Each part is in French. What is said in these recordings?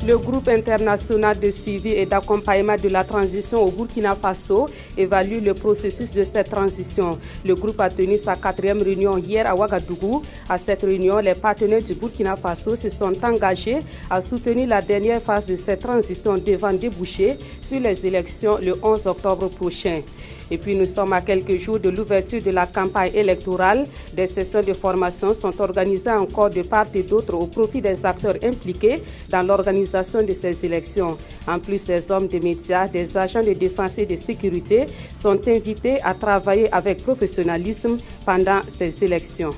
Le groupe international de suivi et d'accompagnement de la transition au Burkina Faso évalue le processus de cette transition. Le groupe a tenu sa 4e réunion hier à Ouagadougou. À cette réunion, les partenaires du Burkina Faso se sont engagés à soutenir la dernière phase de cette transition devant déboucher sur les élections le 11 octobre prochain. Et puis nous sommes à quelques jours de l'ouverture de la campagne électorale. Des sessions de formation sont organisées encore de part et d'autre au profit des acteurs impliqués dans l'organisation de ces élections. En plus, des hommes de médias, des agents de défense et de sécurité sont invités à travailler avec professionnalisme pendant ces élections.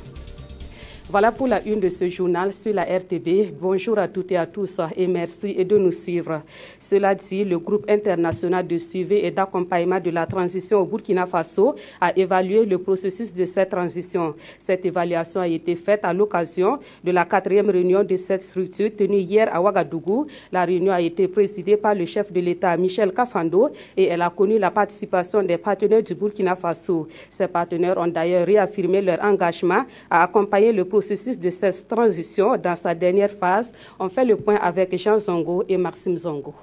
Voilà pour la une de ce journal sur la RTB. Bonjour à toutes et à tous et merci de nous suivre. Cela dit, le groupe international de suivi et d'accompagnement de la transition au Burkina Faso a évalué le processus de cette transition. Cette évaluation a été faite à l'occasion de la 4e réunion de cette structure tenue hier à Ouagadougou. La réunion a été présidée par le chef de l'État Michel Kafando et elle a connu la participation des partenaires du Burkina Faso. Ces partenaires ont d'ailleurs réaffirmé leur engagement à accompagner le processus de cette transition dans sa dernière phase. On fait le point avec Jean Zongo et Maxime Zongo.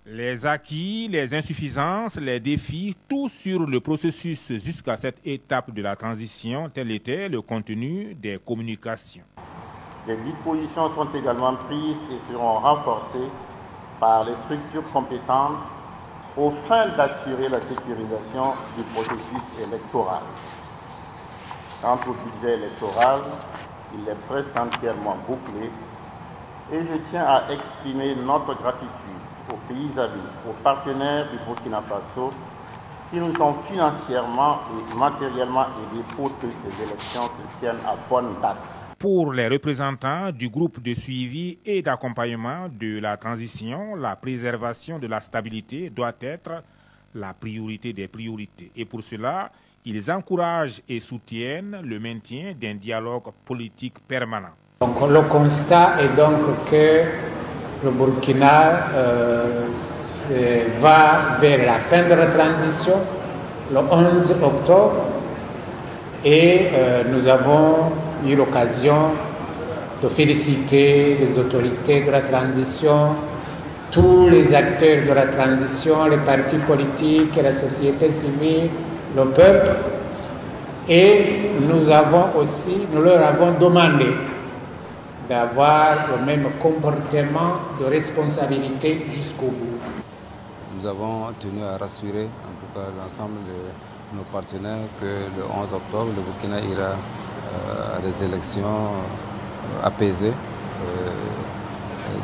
Les acquis, les insuffisances, les défis, tout sur le processus jusqu'à cette étape de la transition, tel était le contenu des communications. Des dispositions sont également prises et seront renforcées par les structures compétentes aux fins d'assurer la sécurisation du processus électoral. Quant au budget électoral, il est presque entièrement bouclé et je tiens à exprimer notre gratitude aux pays amis, aux partenaires du Burkina Faso qui nous ont financièrement et matériellement aidés pour que ces élections se tiennent à bonne date. Pour les représentants du groupe de suivi et d'accompagnement de la transition, la préservation de la stabilité doit être la priorité des priorités. Et pour cela, ils encouragent et soutiennent le maintien d'un dialogue politique permanent. Donc, le constat est donc que le Burkina va vers la fin de la transition le 11 octobre et nous avons eu l'occasion de féliciter les autorités de la transition, tous les acteurs de la transition, les partis politiques, la société civile, le peuple, et nous leur avons demandé d'avoir le même comportement de responsabilité jusqu'au bout. Nous avons tenu à rassurer en tout cas l'ensemble de nos partenaires que le 11 octobre, le Burkina ira à des élections apaisées.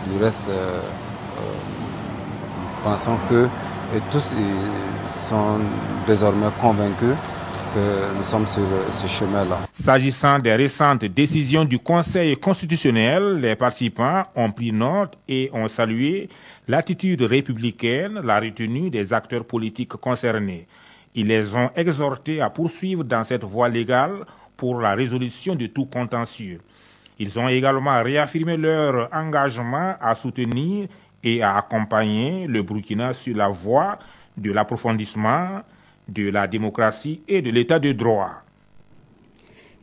Du reste, nous pensons que tous sont désormais convaincus que nous sommes sur ce chemin-là. S'agissant des récentes décisions du Conseil constitutionnel, les participants ont pris note et ont salué l'attitude républicaine, la retenue des acteurs politiques concernés. Ils les ont exhortés à poursuivre dans cette voie légale pour la résolution de tout contentieux. Ils ont également réaffirmé leur engagement à soutenir et à accompagner le Burkina sur la voie de l'approfondissement de la démocratie et de l'état de droit.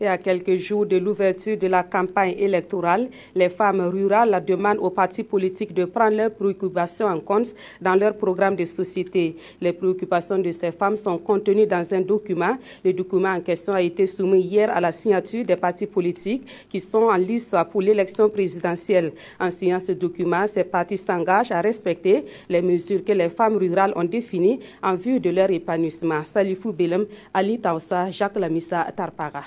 Et à quelques jours de l'ouverture de la campagne électorale, les femmes rurales demandent aux partis politiques de prendre leurs préoccupations en compte dans leur programme de société. Les préoccupations de ces femmes sont contenues dans un document. Le document en question a été soumis hier à la signature des partis politiques qui sont en lice pour l'élection présidentielle. En signant ce document, ces partis s'engagent à respecter les mesures que les femmes rurales ont définies en vue de leur épanouissement. Salifou Belem, Ali Taoussa, Jacques Lamissa, Tarpara.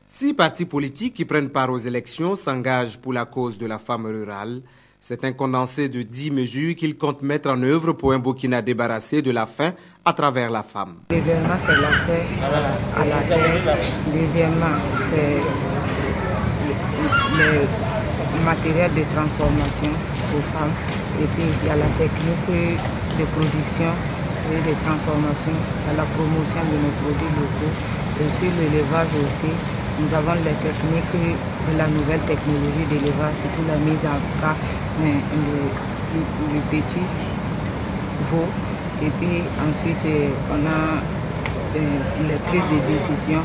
6 partis politiques qui prennent part aux élections s'engagent pour la cause de la femme rurale. C'est un condensé de 10 mesures qu'ils comptent mettre en œuvre pour un Burkina débarrassé de la faim à travers la femme. Premièrement, c'est l'accès à la terre. Deuxièmement, c'est le matériel de transformation aux femmes. Et puis, il y a la technique de production et de transformation, il y a la promotion de nos produits locaux. Et sur l'élevage aussi, nous avons les techniques de la nouvelle technologie d'élevage, surtout la mise en cas du petit veau. Et puis ensuite, on a les prises de décision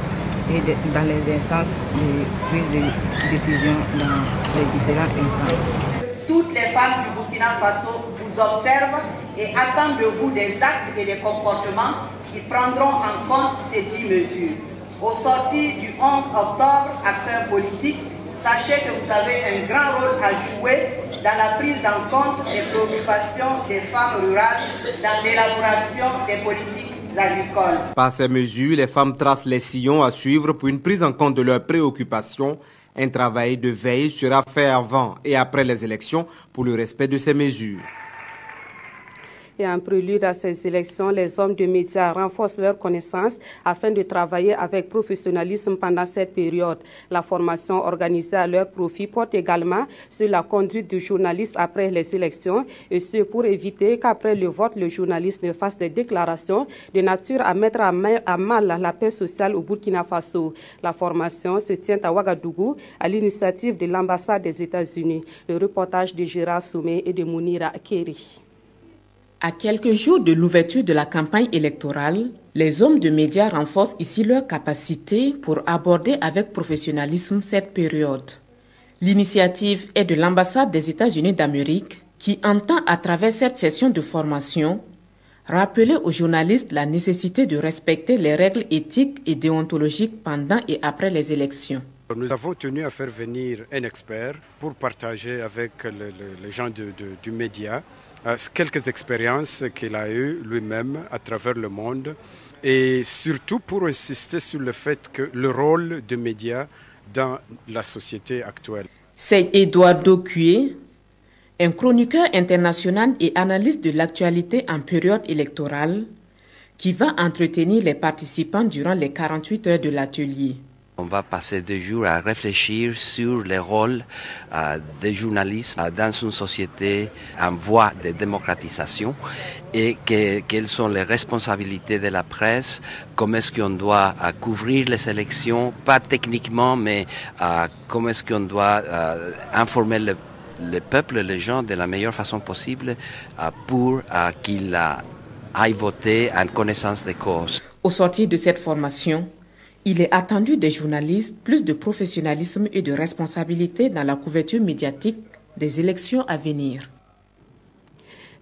et dans les instances de prise de décision dans les différentes instances. Toutes les femmes du Burkina Faso vous observent et attendent de vous des actes et des comportements qui prendront en compte ces 10 mesures. Au sortir du 11 octobre, acteurs politiques, sachez que vous avez un grand rôle à jouer dans la prise en compte des préoccupations des femmes rurales, dans l'élaboration des politiques agricoles. Par ces mesures, les femmes tracent les sillons à suivre pour une prise en compte de leurs préoccupations. Un travail de veille sera fait avant et après les élections pour le respect de ces mesures. Et en prélude à ces élections, les hommes de médias renforcent leurs connaissances afin de travailler avec professionnalisme pendant cette période. La formation organisée à leur profit porte également sur la conduite du journaliste après les élections, et ce pour éviter qu'après le vote, le journaliste ne fasse des déclarations de nature à mettre à mal la paix sociale au Burkina Faso. La formation se tient à Ouagadougou à l'initiative de l'ambassade des États-Unis. Le reportage de Gérard Soumé et de Mounira Kéri. À quelques jours de l'ouverture de la campagne électorale, les hommes de médias renforcent ici leur capacité pour aborder avec professionnalisme cette période. L'initiative est de l'ambassade des États-Unis d'Amérique qui entend à travers cette session de formation rappeler aux journalistes la nécessité de respecter les règles éthiques et déontologiques pendant et après les élections. Nous avons tenu à faire venir un expert pour partager avec les gens du média quelques expériences qu'il a eues lui-même à travers le monde et surtout pour insister sur le fait que le rôle des médias dans la société actuelle. C'est Eduardo Cué, un chroniqueur international et analyste de l'actualité en période électorale, qui va entretenir les participants durant les 48 heures de l'atelier. On va passer 2 jours à réfléchir sur le rôle des journalistes dans une société en voie de démocratisation et quelles sont les responsabilités de la presse, comment est-ce qu'on doit couvrir les élections, pas techniquement, mais comment est-ce qu'on doit informer le peuple, les gens de la meilleure façon possible pour qu'ils aillent voter en connaissance de cause. Au sortir de cette formation, il est attendu des journalistes plus de professionnalisme et de responsabilité dans la couverture médiatique des élections à venir.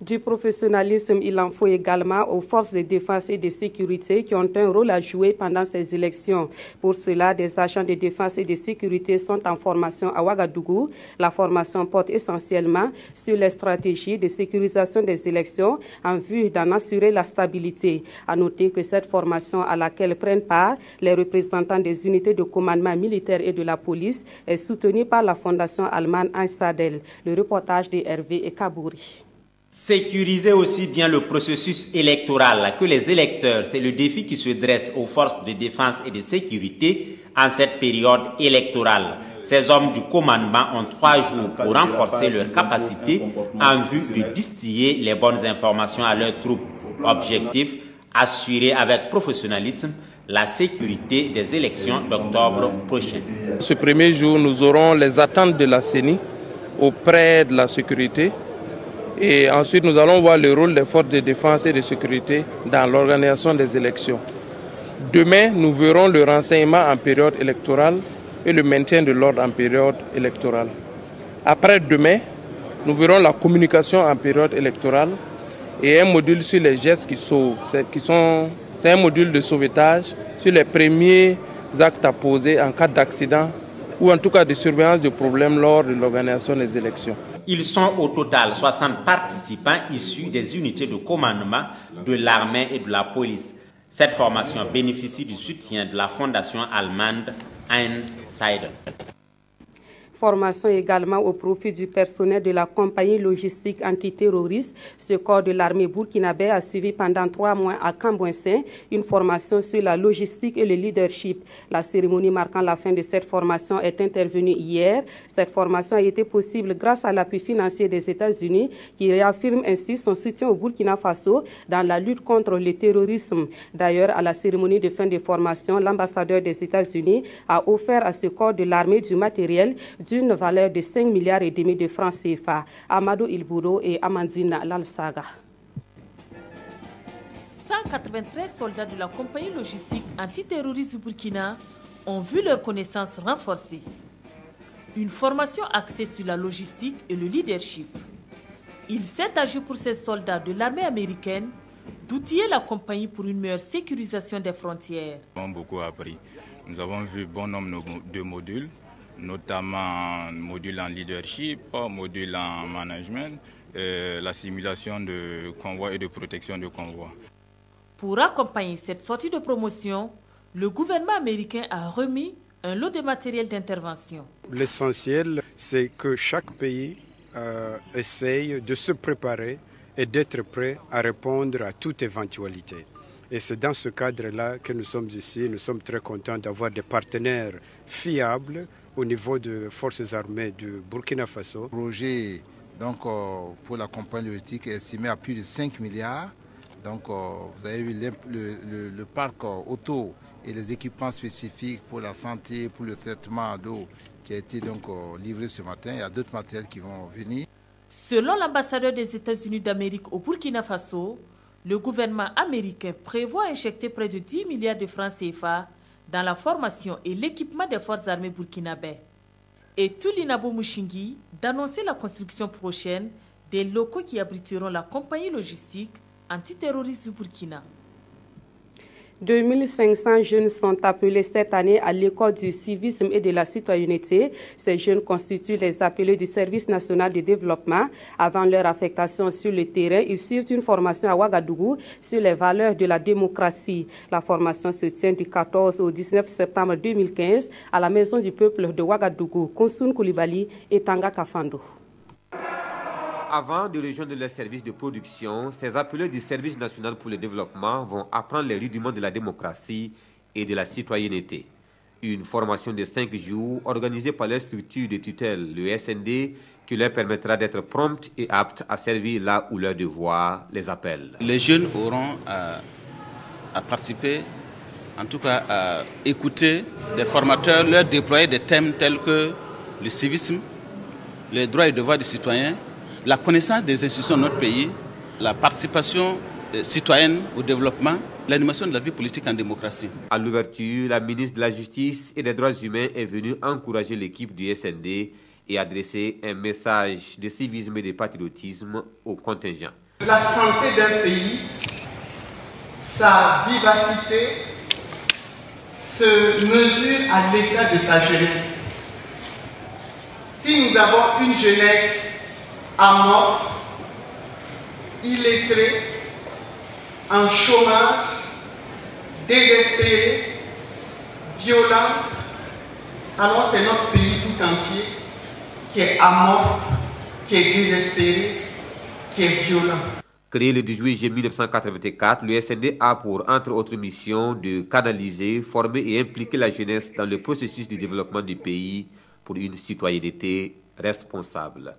Du professionnalisme, il en faut également aux forces de défense et de sécurité qui ont un rôle à jouer pendant ces élections. Pour cela, des agents de défense et de sécurité sont en formation à Ouagadougou. La formation porte essentiellement sur les stratégies de sécurisation des élections en vue d'en assurer la stabilité. À noter que cette formation à laquelle prennent part les représentants des unités de commandement militaire et de la police est soutenue par la fondation allemande Einsadel. Le reportage de Hervé Kabouri. Sécuriser aussi bien le processus électoral que les électeurs, c'est le défi qui se dresse aux forces de défense et de sécurité en cette période électorale. Ces hommes du commandement ont 3 jours pour renforcer leurs capacités en vue de distiller les bonnes informations à leurs troupes. Objectif, assurer avec professionnalisme la sécurité des élections d'octobre prochain. Ce premier jour, nous aurons les attentes de la CENI auprès de la sécurité. Et ensuite, nous allons voir le rôle des forces de défense et de sécurité dans l'organisation des élections. Demain, nous verrons le renseignement en période électorale et le maintien de l'ordre en période électorale. Après-demain, nous verrons la communication en période électorale et un module sur les gestes qui sauvent. C'est un module de sauvetage sur les premiers actes à poser en cas d'accident ou en tout cas de surveillance de problèmes lors de l'organisation des élections. Ils sont au total 60 participants issus des unités de commandement de l'armée et de la police. Cette formation bénéficie du soutien de la fondation allemande Einsadel. Formation également au profit du personnel de la compagnie logistique antiterroriste. Ce corps de l'armée burkinabé a suivi pendant 3 mois à Cambouensin une formation sur la logistique et le leadership. La cérémonie marquant la fin de cette formation est intervenue hier. Cette formation a été possible grâce à l'appui financier des États-Unis qui réaffirme ainsi son soutien au Burkina Faso dans la lutte contre le terrorisme. D'ailleurs, à la cérémonie de fin de formation, l'ambassadeur des États-Unis a offert à ce corps de l'armée du matériel d'une valeur de 5,5 milliards de francs CFA. Amadou Ilbouro et Amandine Lalsaga. 193 soldats de la compagnie logistique antiterroriste du Burkina ont vu leurs connaissances renforcées. Une formation axée sur la logistique et le leadership. Il s'est agi pour ces soldats de l'armée américaine d'outiller la compagnie pour une meilleure sécurisation des frontières. Nous avons beaucoup appris. Nous avons vu bon nombre de modules, notamment module en leadership, module en management, la simulation de convois et de protection de convois. Pour accompagner cette sortie de promotion, le gouvernement américain a remis un lot de matériel d'intervention. L'essentiel, c'est que chaque pays essaye de se préparer et d'être prêt à répondre à toute éventualité. Et c'est dans ce cadre-là que nous sommes ici. Nous sommes très contents d'avoir des partenaires fiables au niveau des forces armées du Burkina Faso. Le projet donc, pour la compagnie logistique est estimé à plus de 5 milliards. Donc, vous avez vu le parc auto et les équipements spécifiques pour la santé, pour le traitement d'eau qui a été donc livré ce matin. Il y a d'autres matériels qui vont venir. Selon l'ambassadeur des États-Unis d'Amérique au Burkina Faso, le gouvernement américain prévoit injecter près de 10 milliards de francs CFA dans la formation et l'équipement des forces armées burkinabais. Et Tulinabo Mushingi d'annoncer la construction prochaine des locaux qui abriteront la compagnie logistique antiterroriste du Burkina. 2500 jeunes sont appelés cette année à l'école du civisme et de la citoyenneté. Ces jeunes constituent les appelés du service national de développement. Avant leur affectation sur le terrain, ils suivent une formation à Ouagadougou sur les valeurs de la démocratie. La formation se tient du 14 au 19 septembre 2015 à la Maison du Peuple de Ouagadougou. Konsoun Koulibaly et Tanga Kafando. Avant de rejoindre leur service de production, ces appelés du service national pour le développement vont apprendre les rudiments de la démocratie et de la citoyenneté. Une formation de 5 jours organisée par leur structure de tutelle, le SND, qui leur permettra d'être promptes et aptes à servir là où leur devoir les appelle. Les jeunes auront à participer, en tout cas à écouter des formateurs, leur déployer des thèmes tels que le civisme, les droits et devoirs des citoyens, la connaissance des institutions de notre pays, la participation citoyenne au développement, l'animation de la vie politique en démocratie. À l'ouverture, la ministre de la Justice et des Droits humains est venue encourager l'équipe du SND et adresser un message de civisme et de patriotisme aux contingents. La santé d'un pays, sa vivacité, se mesure à l'état de sa jeunesse. Si nous avons une jeunesse amorphe, illettrée, en chômage, désespérée, violente, alors c'est notre pays tout entier qui est amorphe, qui est désespéré, qui est violent. Créé le 18 juillet 1984, le SND a pour, entre autres missions, de canaliser, former et impliquer la jeunesse dans le processus de développement du pays pour une citoyenneté responsable.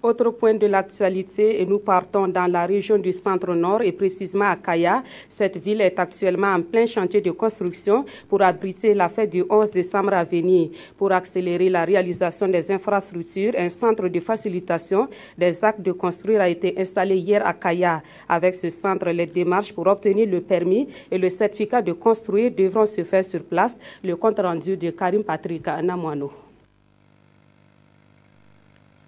Autre point de l'actualité, et nous partons dans la région du centre-nord et précisément à Kaya. Cette ville est actuellement en plein chantier de construction pour abriter la fête du 11 décembre à venir. Pour accélérer la réalisation des infrastructures, un centre de facilitation des actes de construire a été installé hier à Kaya. Avec ce centre, les démarches pour obtenir le permis et le certificat de construire devront se faire sur place. Le compte rendu de Karim Patrick Namouano.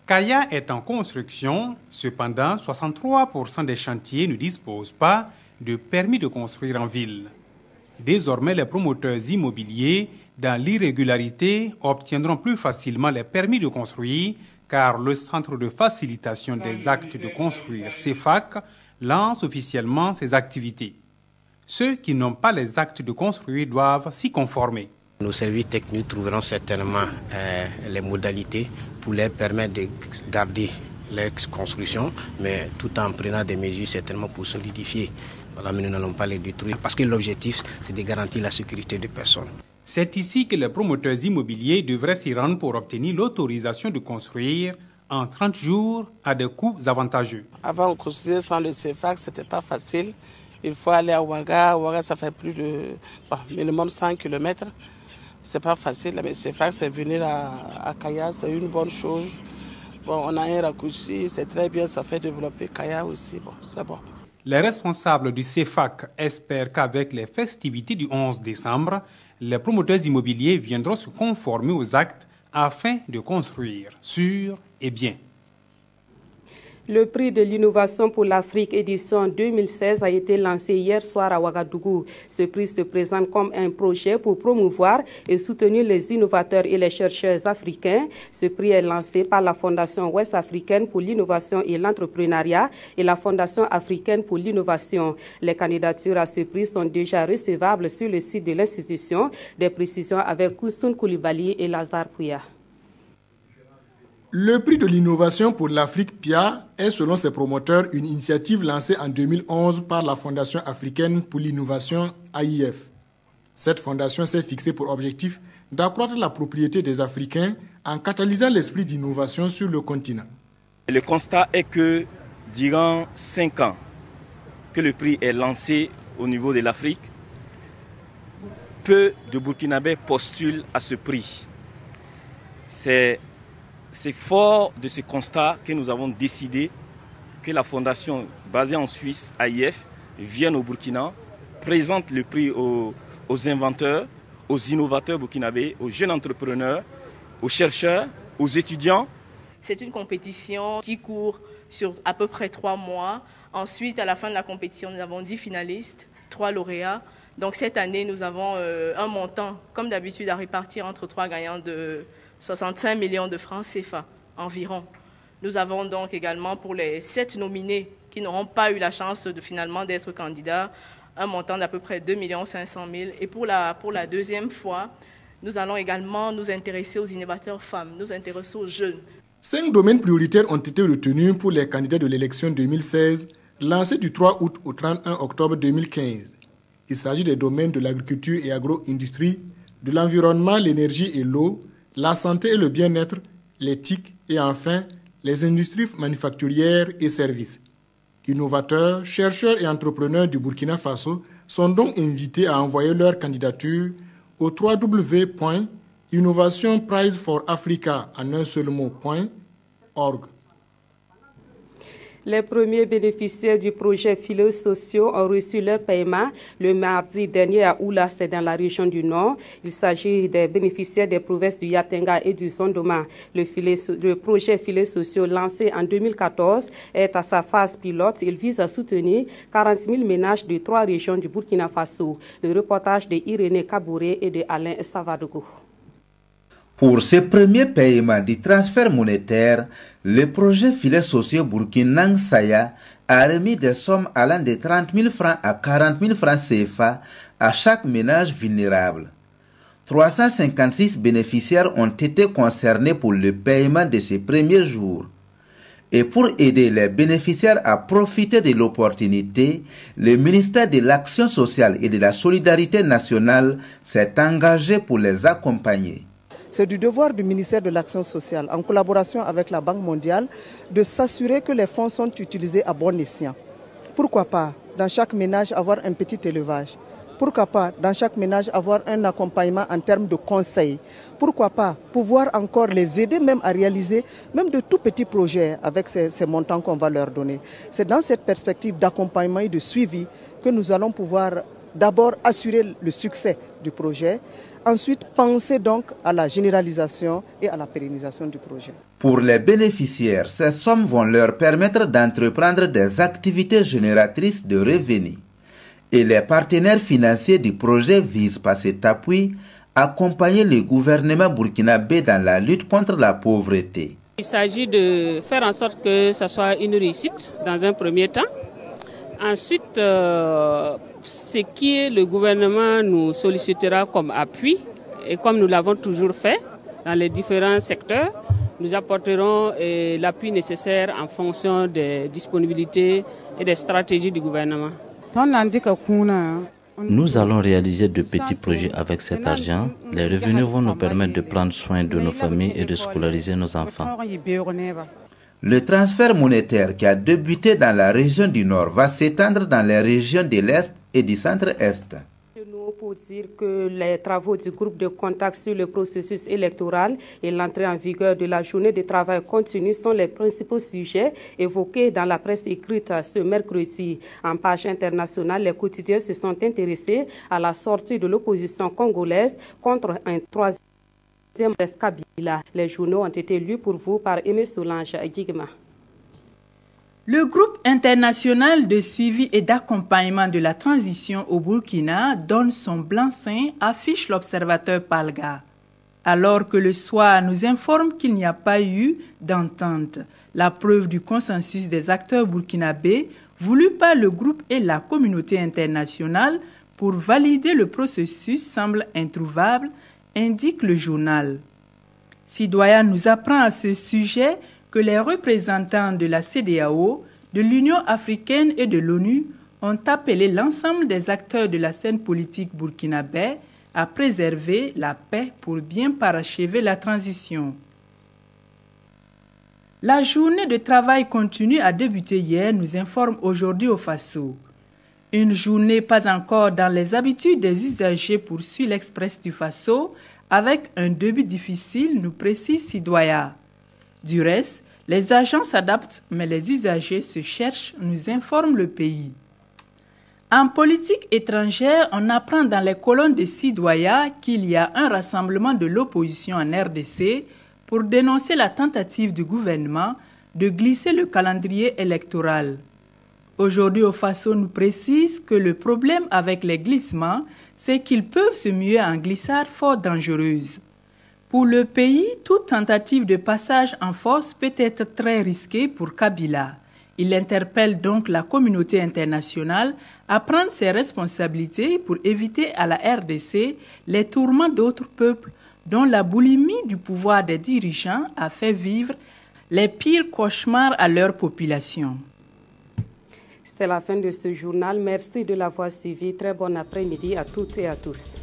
Kaya est en construction, cependant 63% des chantiers ne disposent pas de permis de construire en ville. Désormais, les promoteurs immobiliers, dans l'irrégularité, obtiendront plus facilement les permis de construire car le Centre de facilitation des actes de construire, CEFAC, lance officiellement ses activités. Ceux qui n'ont pas les actes de construire doivent s'y conformer. Nos services techniques trouveront certainement les modalités pour leur permettre de garder leur construction, mais tout en prenant des mesures certainement pour solidifier. Voilà, mais nous n'allons pas les détruire parce que l'objectif, c'est de garantir la sécurité des personnes. C'est ici que les promoteurs immobiliers devraient s'y rendre pour obtenir l'autorisation de construire en 30 jours à des coûts avantageux. Avant de construire sans le CEFAC, ce n'était pas facile. Il faut aller à Ouaga. Ouaga, ça fait plus de minimum 100 km. C'est pas facile, mais CEFAC, c'est venir à Kaya, c'est une bonne chose. Bon, on a un raccourci, c'est très bien, ça fait développer Kaya aussi. Bon, c'est bon. Les responsables du CEFAC espèrent qu'avec les festivités du 11 décembre, les promoteurs immobiliers viendront se conformer aux actes afin de construire sûr et bien. Le prix de l'innovation pour l'Afrique édition 2016 a été lancé hier soir à Ouagadougou. Ce prix se présente comme un projet pour promouvoir et soutenir les innovateurs et les chercheurs africains. Ce prix est lancé par la Fondation Ouest africaine pour l'innovation et l'entrepreneuriat et la Fondation africaine pour l'innovation. Les candidatures à ce prix sont déjà recevables sur le site de l'institution. Des précisions avec Koussoun Koulibaly et Lazare Pouya. Le prix de l'innovation pour l'Afrique PIA est, selon ses promoteurs, une initiative lancée en 2011 par la Fondation africaine pour l'innovation AIF. Cette fondation s'est fixée pour objectif d'accroître la propriété des Africains en catalysant l'esprit d'innovation sur le continent. Le constat est que durant 5 ans que le prix est lancé au niveau de l'Afrique, peu de Burkinabés postulent à ce prix. C'est fort de ce constat que nous avons décidé que la fondation basée en Suisse, AIF, vienne au Burkina, présente le prix aux inventeurs, aux innovateurs burkinabés, aux jeunes entrepreneurs, aux chercheurs, aux étudiants. C'est une compétition qui court sur à peu près 3 mois. Ensuite, à la fin de la compétition, nous avons 10 finalistes, 3 lauréats. Donc cette année, nous avons un montant, comme d'habitude, à répartir entre 3 gagnants de 65 millions de francs CFA environ. Nous avons donc également pour les 7 nominés qui n'auront pas eu la chance de finalement d'être candidats, un montant d'à peu près 2 500 000. Et pour la deuxième fois, nous allons également nous intéresser aux innovateurs femmes, nous intéresser aux jeunes. 5 domaines prioritaires ont été retenus pour les candidats de l'élection 2016, lancée du 3 août au 31 octobre 2015. Il s'agit des domaines de l'agriculture et agro-industrie, de l'environnement, l'énergie et l'eau, la santé et le bien-être, l'éthique et enfin les industries manufacturières et services. Innovateurs, chercheurs et entrepreneurs du Burkina Faso sont donc invités à envoyer leur candidature au www.innovationprizeforafrica en un seul mot.org. Les premiers bénéficiaires du projet filets sociaux ont reçu leur paiement le mardi dernier à Oula, c'est dans la région du Nord. Il s'agit des bénéficiaires des provinces du Yatenga et du Zondoma. Le projet filets sociaux lancé en 2014 est à sa phase pilote. Il vise à soutenir 40 000 ménages de 3 régions du Burkina Faso. Le reportage de Irénée Kabouré et de Alain Savadogo. Pour ce premier paiement du transfert monétaire, le projet Filets sociaux Burkinang Saya a remis des sommes allant de 30 000 francs à 40 000 francs CFA à chaque ménage vulnérable. 356 bénéficiaires ont été concernés pour le paiement de ces premiers jours. Et pour aider les bénéficiaires à profiter de l'opportunité, le ministère de l'Action sociale et de la Solidarité nationale s'est engagé pour les accompagner. C'est du devoir du ministère de l'Action sociale, en collaboration avec la Banque mondiale, de s'assurer que les fonds sont utilisés à bon escient. Pourquoi pas, dans chaque ménage, avoir un petit élevage? Pourquoi pas, dans chaque ménage, avoir un accompagnement en termes de conseils? Pourquoi pas, pouvoir encore les aider même à réaliser même de tout petits projets avec ces montants qu'on va leur donner? C'est dans cette perspective d'accompagnement et de suivi que nous allons pouvoir d'abord assurer le succès du projet. Ensuite, penser donc à la généralisation et à la pérennisation du projet. Pour les bénéficiaires, ces sommes vont leur permettre d'entreprendre des activités génératrices de revenus. Et les partenaires financiers du projet visent par cet appui à accompagner le gouvernement burkinabé dans la lutte contre la pauvreté. Il s'agit de faire en sorte que ce soit une réussite dans un premier temps. Ensuite, ce qui le gouvernement nous sollicitera comme appui, et comme nous l'avons toujours fait dans les différents secteurs, nous apporterons l'appui nécessaire en fonction des disponibilités et des stratégies du gouvernement. Nous allons réaliser de petits projets avec cet argent. Les revenus vont nous permettre de prendre soin de nos familles et de scolariser nos enfants. Le transfert monétaire qui a débuté dans la région du Nord va s'étendre dans les régions de l'Est et du Centre-Est. pour dire que les travaux du groupe de contact sur le processus électoral et l'entrée en vigueur de la journée de travail continu sont les principaux sujets évoqués dans la presse écrite ce mercredi. En page internationale, les quotidiens se sont intéressés à la sortie de l'opposition congolaise contre un troisième chef Kabila. Les journaux ont été lus pour vous par Aimé Solange Guigma. Le groupe international de suivi et d'accompagnement de la transition au Burkina donne son blanc-seing, affiche l'observateur Palga. Alors que le soir nous informe qu'il n'y a pas eu d'entente, la preuve du consensus des acteurs burkinabés voulu par le groupe et la communauté internationale pour valider le processus semble introuvable, indique le journal. Sidoya nous apprend à ce sujet que les représentants de la CEDEAO, de l'Union africaine et de l'ONU ont appelé l'ensemble des acteurs de la scène politique burkinabé à préserver la paix pour bien parachever la transition. La journée de travail continue a débuté hier, nous informe aujourd'hui au Faso. Une journée pas encore dans les habitudes des usagers poursuit l'Express du Faso avec un début difficile, nous précise Sidoya. Du reste, les agents s'adaptent, mais les usagers se cherchent, nous informe le pays. En politique étrangère, on apprend dans les colonnes de Sidoya qu'il y a un rassemblement de l'opposition en RDC pour dénoncer la tentative du gouvernement de glisser le calendrier électoral. Aujourd'hui, au Faso nous précise que le problème avec les glissements, c'est qu'ils peuvent se muer en glissade fort dangereuse. Pour le pays, toute tentative de passage en force peut être très risquée pour Kabila. Il interpelle donc la communauté internationale à prendre ses responsabilités pour éviter à la RDC les tourments d'autres peuples dont la boulimie du pouvoir des dirigeants a fait vivre les pires cauchemars à leur population. C'est la fin de ce journal. Merci de l'avoir suivi. Très bon après-midi à toutes et à tous.